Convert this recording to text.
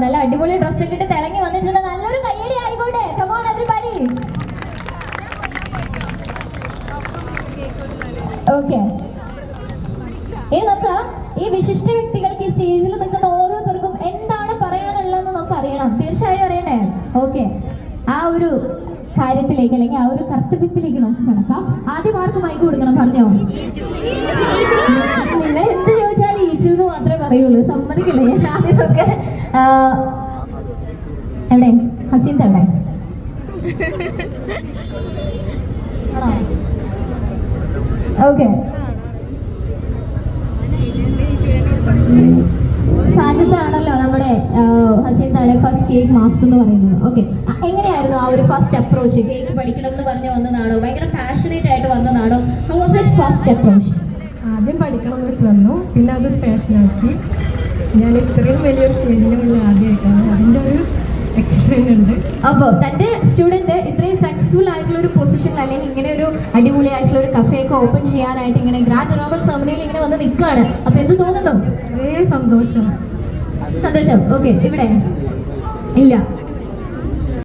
നല്ല അടിപൊളി ഡ്രസ്സൊക്കെ ഇട്ട് തിളങ്ങി വന്നിട്ടുണ്ട്. നല്ലൊരു കയ്യടി ആയിക്കോട്ടെ. Come on everybody. Okay. നമുക്ക് ഈ വിശിഷ്ട വ്യക്തികൾക്ക് ഈ സ്റ്റേജിൽ നിൽക്കുന്ന ഓരോരുത്തർക്കും എന്താണ് പറയാനുള്ളതെന്ന് നമുക്ക് അറിയണം. തീർച്ചയായും അറിയണേ. ഓക്കെ, ആ ഒരു കാര്യത്തിലേക്ക് അല്ലെങ്കിൽ ആ ഒരു കർത്തവ്യത്തിലേക്ക് നമുക്ക് കിടക്കാം. ആദ്യം ആർക്ക് മൈക്ക് കൊടുക്കണം പറഞ്ഞോ? നിങ്ങൾ എന്ത് ചോദിച്ചാലും ഈച്ചു എന്ന് മാത്രമേ പറയുള്ളൂ. സമ്മതിക്കില്ലേ? ആദ്യമൊക്കെ എവിടെ ഹസീന്ത എവിടെ? ഓക്കെ, സാജിത്താണല്ലോ നമ്മുടെ ഹസീന്താണ് ഫസ്റ്റ് കേക്ക് മാസ്റ്റർ എന്ന് പറയുന്നത്. ഓക്കെ, എങ്ങനെയായിരുന്നു ആ ഒരു ഫസ്റ്റ് അപ്രോച്ച്? കേക്ക് പഠിക്കണം എന്ന് പറഞ്ഞു വന്നതാണോ? ഭയങ്കര പാഷനേറ്റ് ആയിട്ട് വന്നതാണോ? How was it first approach? ആദ്യം പഠിക്കണം എന്ന് വെച്ച് വന്നു, പിന്നെ അതൊരു പാഷനാക്കി. ഞാൻ ഇത്രയും വലിയൊരു സ്റ്റേജിന് മുന്നിൽ ആദ്യമായിട്ടാണ്, അതിൻ്റെ ഒരു എക്സൈറ്റ്മെന്റ് ഉണ്ട്. അപ്പോൾ തൻ്റെ സ്റ്റുഡൻറ്റ് ഇത്രയും സക്സസ്ഫുൾ ആയിട്ടുള്ള ഒരു പൊസിഷനിൽ അല്ലെങ്കിൽ ഇങ്ങനെ ഒരു അടിപൊളി ആയിട്ടുള്ള ഒരു കഫേയൊക്കെ ഓപ്പൺ ചെയ്യാനായിട്ട് ഇങ്ങനെ ഗ്രാൻഡ് അറോവൽ സെറമണിയിൽ ഇങ്ങനെ വന്ന് നിൽക്കുകയാണ്. അപ്പോൾ എന്ത് തോന്നുന്നു? വളരെ സന്തോഷം. സന്തോഷം. ഓക്കെ, ഇവിടെ ഇല്ല